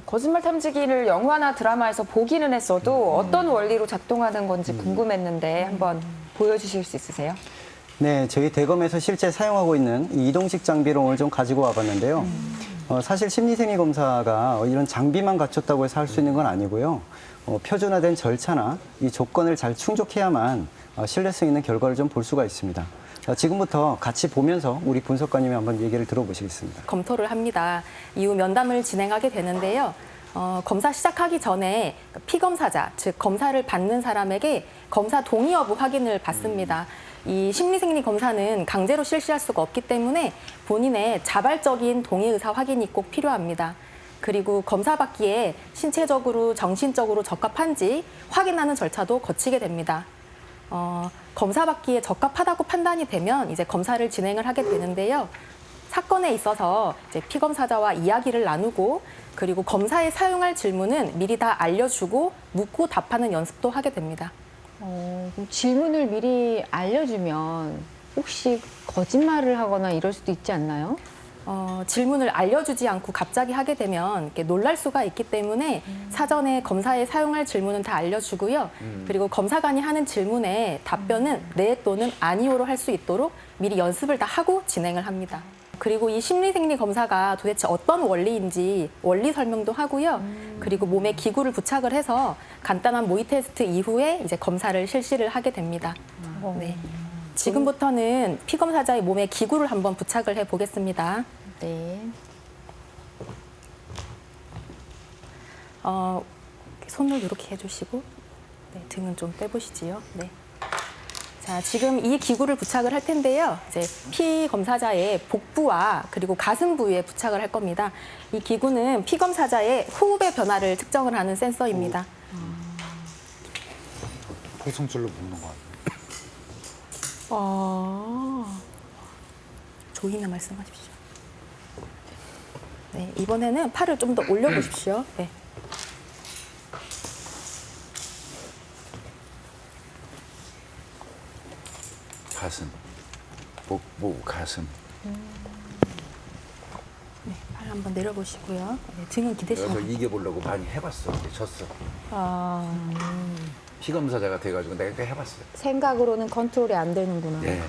거짓말 탐지기를 영화나 드라마에서 보기는 했어도 어떤 원리로 작동하는 건지 궁금했는데 한번 보여주실 수 있으세요? 네, 저희 대검에서 실제 사용하고 있는 이 이동식 장비를 오늘 좀 가지고 와봤는데요. 사실 심리생리 검사가 이런 장비만 갖췄다고 해서 할 수 있는 건 아니고요. 표준화된 절차나 이 조건을 잘 충족해야만 신뢰성 있는 결과를 좀 볼 수가 있습니다. 지금부터 같이 보면서 우리 분석관님이 한번 얘기를 들어보시겠습니다. 검토를 합니다. 이후 면담을 진행하게 되는데요. 검사 시작하기 전에 피검사자, 즉 검사를 받는 사람에게 검사 동의 여부 확인을 받습니다. 이 심리생리 검사는 강제로 실시할 수가 없기 때문에 본인의 자발적인 동의 의사 확인이 꼭 필요합니다. 그리고 검사 받기에 신체적으로, 정신적으로 적합한지 확인하는 절차도 거치게 됩니다. 검사 받기에 적합하다고 판단이 되면 이제 검사를 진행을 하게 되는데요. 사건에 있어서 이제 피검사자와 이야기를 나누고 그리고 검사에 사용할 질문은 미리 다 알려주고 묻고 답하는 연습도 하게 됩니다. 그럼 질문을 미리 알려주면 혹시 거짓말을 하거나 이럴 수도 있지 않나요? 질문을 알려주지 않고 갑자기 하게 되면 이렇게 놀랄 수가 있기 때문에 사전에 검사에 사용할 질문은 다 알려주고요. 그리고 검사관이 하는 질문에 답변은 네 또는 아니오로 할 수 있도록 미리 연습을 다 하고 진행을 합니다. 그리고 이 심리생리 검사가 도대체 어떤 원리인지 원리 설명도 하고요. 그리고 몸에 기구를 부착을 해서 간단한 모의 테스트 이후에 이제 검사를 실시를 하게 됩니다. 네. 지금부터는 피검사자의 몸에 기구를 한번 부착을 해 보겠습니다. 네. 손을 이렇게 해주시고 네, 등은 좀 빼보시지요. 네. 자, 지금 이 기구를 부착을 할 텐데요. 이제 피검사자의 복부와 그리고 가슴 부위에 부착을 할 겁니다. 이 기구는 피검사자의 호흡의 변화를 측정을 하는 센서입니다. 포승줄로 묶는 거 같아요. 조이나 말씀하십시오. 네, 이번에는 팔을 좀 더 올려보십시오. 네. 가슴, 복부, 가슴. 네, 팔 한번 내려보시고요. 네, 등은 기대시면 그래서 이겨보려고 많이 해봤어. 근데 졌어. 피검사자가 돼가지고 내가 그렇게 해봤어요. 생각으로는 컨트롤이 안 되는구나. 네,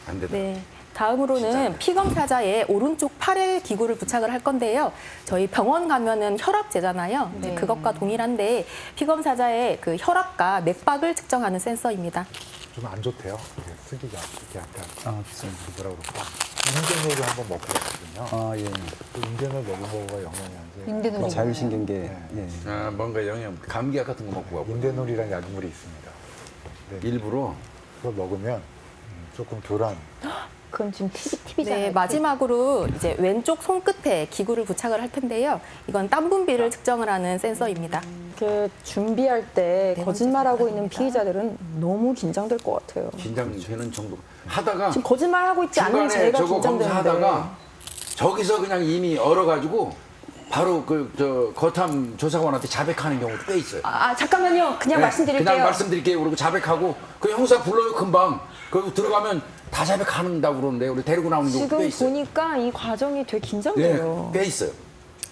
안 되더라고. 네. 다음으로는 진짜요? 피검사자의 오른쪽 팔에 기구를 부착을 할 건데요. 저희 병원 가면은 혈압재잖아요. 이제 네. 그것과 동일한데 피검사자의 그 혈압과 맥박을 측정하는 센서입니다. 좀 안 좋대요. 이게 쓰기가 이렇게 약간 그렇습니다. 뭐라 그럴까? 인제놀을 한번 먹고 갔거든요. 예. 그 인제놀 먹은 거가 영향이 안 돼. 인대놀이. 자율신경계. 네. 예. 아, 뭔가 영양, 감기약 같은 거 먹고 가고. 인데놀이라는 약물이 있습니다. 네. 일부러 그걸 먹으면 조금 교란. 그건 지금 팁이잖아요. 네, 마지막으로 이제 왼쪽 손끝에 기구를 부착을 할 텐데요. 이건 땀 분비를 측정을 하는 센서입니다. 이렇게 준비할 때 네, 거짓말하고 번째 있는 부탁드립니다. 피의자들은 너무 긴장될 것 같아요. 긴장되는 정도. 하다가 지금 거짓말하고 있지 않는 중간에 제가 저거 긴장되는데. 검사하다가 저기서 그냥 이미 얼어가지고 바로 저 거탐 조사관한테 자백하는 경우도 꽤 있어요. 잠깐만요. 그냥 네, 말씀드릴게요. 그냥 말씀드릴게요. 그리고 자백하고 그 형사 불러요 금방. 그리고 들어가면 다 자백한다고 그러는데 우리 데리고 나오는 경우도 꽤 지금 있어요. 보니까 이 과정이 되게 네, 긴장돼요. 꽤 있어요.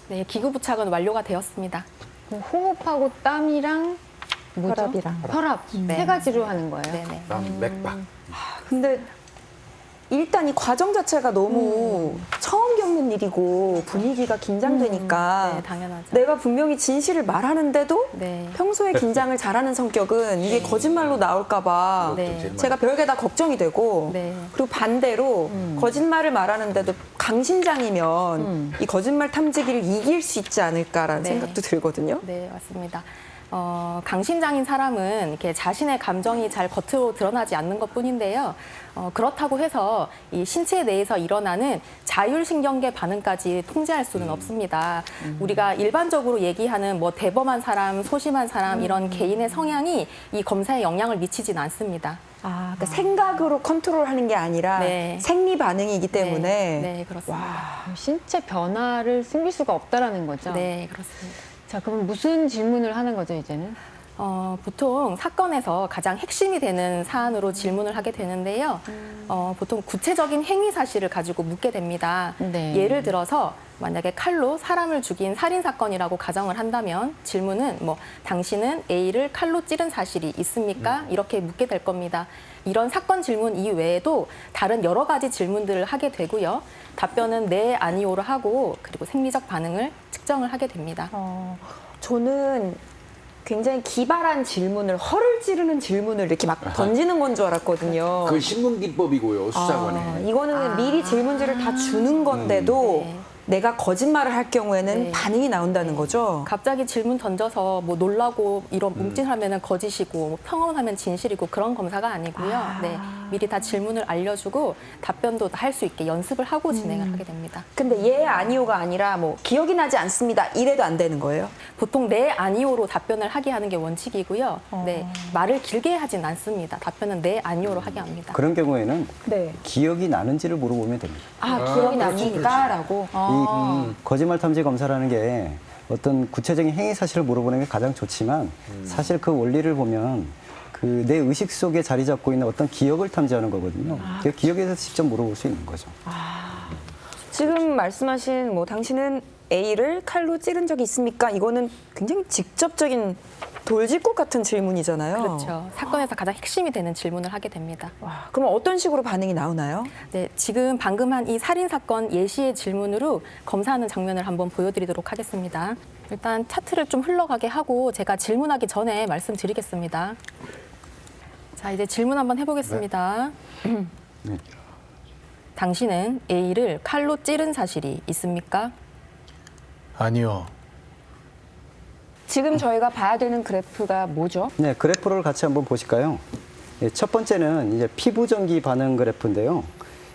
네, 기구 부착은 완료가 되었습니다. 호흡하고 땀이랑 뭐죠? 혈압이랑. 혈압. 네. 세 가지로 하는 거예요. 네네. 난 맥박. 근데 일단 이 과정 자체가 너무 처음 겪는 일이고 분위기가 긴장되니까 네, 당연하죠. 내가 분명히 진실을 말하는데도 네. 평소에 긴장을 잘하는 성격은 이게 거짓말로 나올까봐 네. 제일 제가 별게 다 걱정이 되고 네. 그리고 반대로 거짓말을 말하는데도 강심장이면 이 거짓말 탐지기를 이길 수 있지 않을까라는 네. 생각도 들거든요. 네, 맞습니다. 강심장인 사람은 이렇게 자신의 감정이 잘 겉으로 드러나지 않는 것뿐인데요. 그렇다고 해서 이 신체 내에서 일어나는 자율신경계 반응까지 통제할 수는 없습니다. 우리가 일반적으로 얘기하는 뭐 대범한 사람, 소심한 사람 이런 개인의 성향이 이 검사에 영향을 미치진 않습니다. 그러니까 생각으로 컨트롤하는 게 아니라 네. 생리 반응이기 때문에 네, 그렇습니다. 신체 변화를 숨길 수가 없다라는 거죠. 네, 그렇습니다. 자, 그럼 무슨 질문을 하는 거죠, 이제는? 보통 사건에서 가장 핵심이 되는 사안으로 질문을 하게 되는데요. 보통 구체적인 행위 사실을 가지고 묻게 됩니다. 네. 예를 들어서 만약에 칼로 사람을 죽인 살인 사건이라고 가정을 한다면 질문은 뭐 당신은 A를 칼로 찌른 사실이 있습니까? 이렇게 묻게 될 겁니다. 이런 사건 질문 이외에도 다른 여러 가지 질문들을 하게 되고요. 답변은 네, 아니오로 하고 그리고 생리적 반응을 측정을 하게 됩니다. 저는 굉장히 기발한 질문을, 허를 찌르는 질문을 이렇게 막 던지는 건 줄 알았거든요. 그 신문 기법이고요, 수사관에. 이거는 미리 질문지를 다 주는 건데도 네. 내가 거짓말을 할 경우에는 네. 반응이 나온다는 거죠. 갑자기 질문 던져서 뭐 놀라고 이런 뭉진하면은 거짓이고 뭐 평온하면 진실이고 그런 검사가 아니고요. 네, 미리 다 질문을 알려주고 답변도 할 수 있게 연습을 하고 진행을 하게 됩니다. 근데 예, 아니오가 아니라 뭐 기억이 나지 않습니다. 이래도 안 되는 거예요? 보통 네, 아니오로 답변을 하게 하는 게 원칙이고요. 네, 말을 길게 하진 않습니다. 답변은 네, 아니오로 하게 합니다. 그런 경우에는 네. 기억이 나는지를 물어보면 됩니다. 기억이 납니까?라고. 이 거짓말 탐지 검사라는 게 어떤 구체적인 행위 사실을 물어보는 게 가장 좋지만 사실 그 원리를 보면 그 내 의식 속에 자리 잡고 있는 어떤 기억을 탐지하는 거거든요. 그 기억에서 직접 물어볼 수 있는 거죠. 지금 말씀하신 뭐 당신은 A를 칼로 찌른 적이 있습니까? 이거는 굉장히 직접적인 돌직구 같은 질문이잖아요. 그렇죠. 사건에서 가장 핵심이 되는 질문을 하게 됩니다. 와, 그럼 어떤 식으로 반응이 나오나요? 네, 지금 방금 한 이 살인 사건 예시의 질문으로 검사하는 장면을 한번 보여드리도록 하겠습니다. 일단 차트를 좀 흘러가게 하고 제가 질문하기 전에 말씀드리겠습니다. 자, 이제 질문 한번 해보겠습니다. 네. 당신은 A를 칼로 찌른 사실이 있습니까? 아니요. 지금 저희가 봐야 되는 그래프가 뭐죠? 네, 그래프를 같이 한번 보실까요? 예, 첫 번째는 이제 피부 전기 반응 그래프인데요.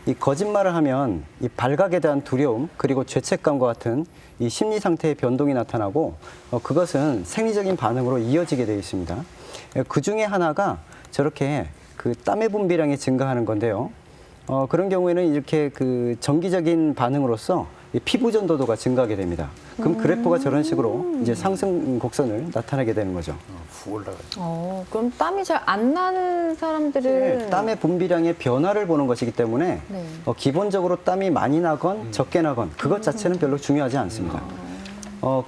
이 거짓말을 하면 이 발각에 대한 두려움 그리고 죄책감과 같은 이 심리 상태의 변동이 나타나고 그것은 생리적인 반응으로 이어지게 되어 있습니다. 그 중에 하나가 저렇게 그 땀의 분비량이 증가하는 건데요. 그런 경우에는 이렇게 그 정기적인 반응으로서 이 피부 전도도가 증가하게 됩니다. 그럼 그래프가 저런 식으로 이제 상승 곡선을 나타내게 되는 거죠. 훅 올라가죠. 그럼 땀이 잘 안 나는 사람들은 땀의 분비량의 변화를 보는 것이기 때문에 네. 기본적으로 땀이 많이 나건 적게 나건 그것 자체는 별로 중요하지 않습니다.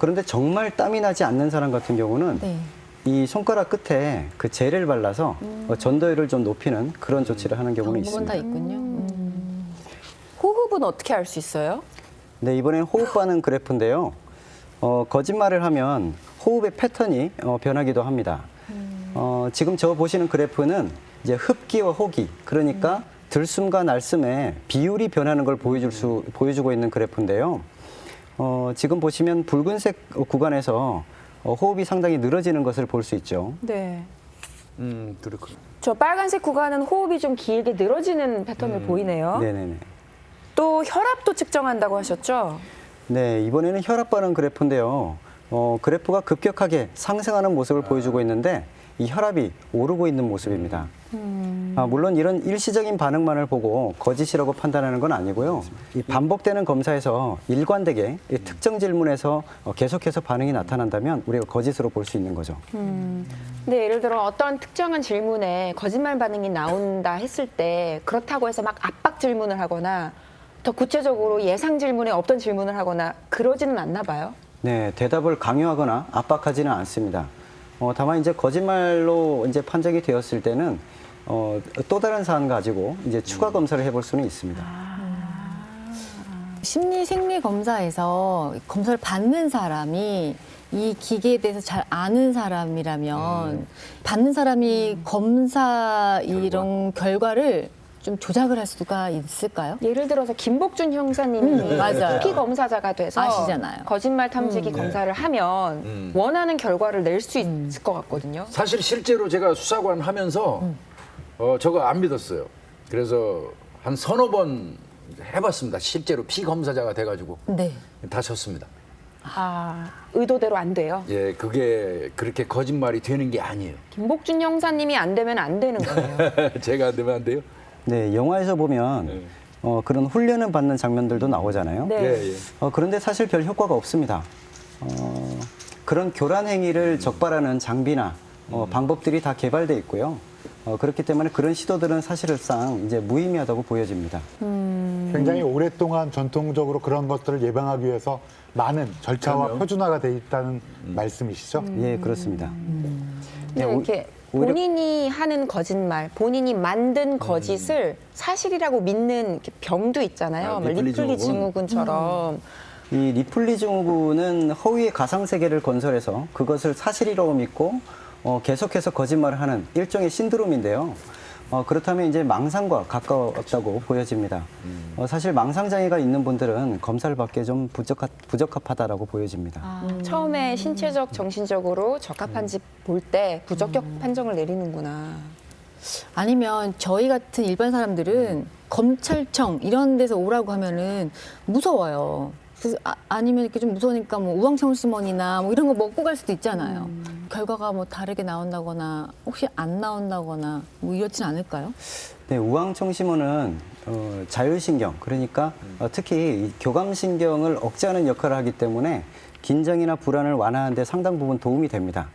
그런데 정말 땀이 나지 않는 사람 같은 경우는 네. 이 손가락 끝에 그 젤을 발라서 전도율을 좀 높이는 그런 조치를 하는 경우는 방법은 있습니다. 다 있군요. 호흡은 어떻게 알 수 있어요? 네, 이번엔 호흡 반응 그래프인데요. 거짓말을 하면 호흡의 패턴이 변하기도 합니다. 지금 저 보시는 그래프는 이제 흡기와 호기, 그러니까 들숨과 날숨의 비율이 변하는 걸 보여주고 있는 그래프인데요. 지금 보시면 붉은색 구간에서 호흡이 상당히 늘어지는 것을 볼 수 있죠. 네. 그렇군요. 저 빨간색 구간은 호흡이 좀 길게 늘어지는 패턴을 보이네요. 네네네. 또 혈압도 측정한다고 하셨죠? 네, 이번에는 혈압 반응 그래프인데요. 그래프가 급격하게 상승하는 모습을 보여주고 있는데 이 혈압이 오르고 있는 모습입니다. 물론 이런 일시적인 반응만을 보고 거짓이라고 판단하는 건 아니고요. 이 반복되는 검사에서 일관되게 이 특정 질문에서 계속해서 반응이 나타난다면 우리가 거짓으로 볼 수 있는 거죠. 근데 예를 들어 어떤 특정한 질문에 거짓말 반응이 나온다 했을 때 그렇다고 해서 막 압박 질문을 하거나 더 구체적으로 예상 질문에 없던 질문을 하거나 그러지는 않나 봐요. 네, 대답을 강요하거나 압박하지는 않습니다. 다만 이제 거짓말로 이제 판정이 되었을 때는 또 다른 사안 가지고 이제 추가 검사를 해볼 수는 있습니다. 심리 생리 검사에서 검사를 받는 사람이 이 기계에 대해서 잘 아는 사람이라면 받는 사람이 검사 이런 결과를 좀 조작을 할 수가 있을까요? 예를 들어서 김복준 형사님이 맞아요. 피 검사자가 돼서 아시잖아요. 거짓말 탐지기 검사를 하면 원하는 결과를 낼 수 있을 것 같거든요. 사실 실제로 제가 수사관 하면서 저거 안 믿었어요. 그래서 한 서너 번 해봤습니다. 실제로 피 검사자가 돼가지고 네. 다 졌습니다. 의도대로 안 돼요. 예, 그게 그렇게 거짓말이 되는 게 아니에요. 김복준 형사님이 안 되면 안 되는 거예요. 제가 안 되면 안 돼요? 네, 영화에서 보면 그런 훈련을 받는 장면들도 나오잖아요. 네. 예, 예. 그런데 사실 별 효과가 없습니다. 그런 교란 행위를 적발하는 장비나 방법들이 다 개발돼 있고요. 그렇기 때문에 그런 시도들은 사실상 이제 무의미하다고 보여집니다. 굉장히 오랫동안 전통적으로 그런 것들을 예방하기 위해서 많은 절차와 그럼요. 표준화가 돼 있다는 말씀이시죠? 예, 그렇습니다. 근데 이렇게 본인이 하는 거짓말, 본인이 만든 거짓을 사실이라고 믿는 이렇게 병도 있잖아요. 아, 뭐 리플리 리플리 증후군. 증후군처럼. 이 리플리 증후군은 허위의 가상 세계를 건설해서 그것을 사실이라고 믿고 계속해서 거짓말을 하는 일종의 신드롬인데요. 그렇다면 이제 망상과 가까웠다고 보여집니다. 사실 망상 장애가 있는 분들은 검사를 받기에 좀 부적합하다라고 보여집니다. 처음에 신체적, 정신적으로 적합한지 볼 때 부적격 판정을 내리는구나. 아니면 저희 같은 일반 사람들은 검찰청 이런 데서 오라고 하면은 무서워요. 그래서 아니면 이렇게 좀 무서우니까 뭐 우황청심원이나 뭐 이런 거 먹고 갈 수도 있잖아요. 결과가 뭐 다르게 나온다거나 혹시 안 나온다거나 뭐 이렇진 않을까요? 네, 우황청심원은 자율신경, 그러니까 특히 이 교감신경을 억제하는 역할을 하기 때문에 긴장이나 불안을 완화하는 데 상당 부분 도움이 됩니다.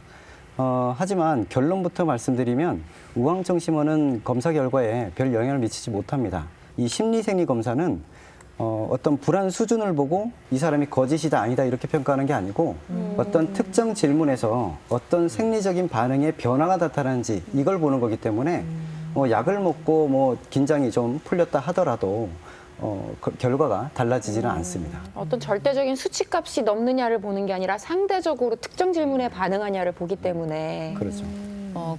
하지만 결론부터 말씀드리면 우황청심원은 검사 결과에 별 영향을 미치지 못합니다. 이 심리생리 검사는 어떤 불안 수준을 보고 이 사람이 거짓이다 아니다 이렇게 평가하는 게 아니고 어떤 특정 질문에서 어떤 생리적인 반응의 변화가 나타나는지 이걸 보는 거기 때문에 약을 먹고 뭐 긴장이 좀 풀렸다 하더라도 결과가 달라지지는 않습니다. 어떤 절대적인 수치값이 넘느냐를 보는 게 아니라 상대적으로 특정 질문에 반응하냐를 보기 때문에. 그렇죠.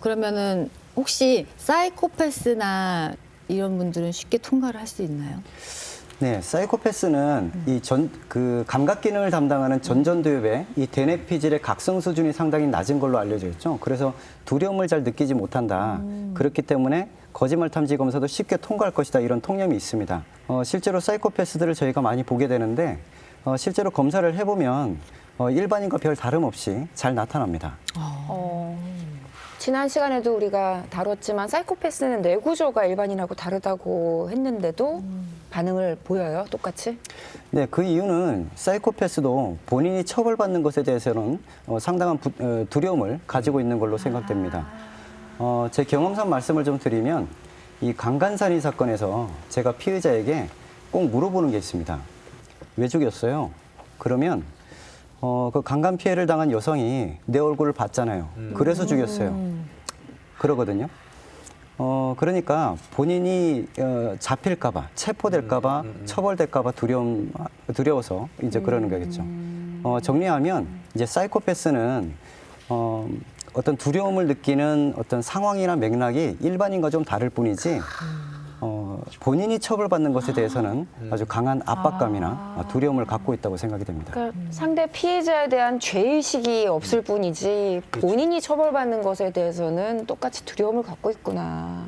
그러면은 혹시 사이코패스나 이런 분들은 쉽게 통과를 할 수 있나요? 네, 사이코패스는 그 감각 기능을 담당하는 전전두엽의 이 대뇌피질의 각성 수준이 상당히 낮은 걸로 알려져 있죠. 그래서 두려움을 잘 느끼지 못한다. 그렇기 때문에 거짓말 탐지 검사도 쉽게 통과할 것이다. 이런 통념이 있습니다. 실제로 사이코패스들을 저희가 많이 보게 되는데 실제로 검사를 해보면 일반인과 별 다름없이 잘 나타납니다. 지난 시간에도 우리가 다뤘지만 사이코패스는 뇌 구조가 일반인하고 다르다고 했는데도 반응을 보여요, 똑같이? 네, 그 이유는 사이코패스도 본인이 처벌받는 것에 대해서는 상당한 두려움을 가지고 있는 걸로 생각됩니다. 제 경험상 말씀을 좀 드리면 이 강간살인 사건에서 제가 피의자에게 꼭 물어보는 게 있습니다. 왜 죽였어요? 그러면 그 강간 피해를 당한 여성이 내 얼굴을 봤잖아요. 그래서 죽였어요. 그러거든요. 그러니까 본인이 잡힐까봐, 체포될까봐, 처벌될까봐 두려워서 이제 그러는 거겠죠. 정리하면 이제 사이코패스는 어떤 두려움을 느끼는 어떤 상황이나 맥락이 일반인과 좀 다를 뿐이지 본인이 처벌받는 것에 대해서는 아주 강한 압박감이나 두려움을 갖고 있다고 생각이 됩니다. 그러니까 상대 피해자에 대한 죄의식이 없을 뿐이지 본인이 처벌받는 것에 대해서는 똑같이 두려움을 갖고 있구나.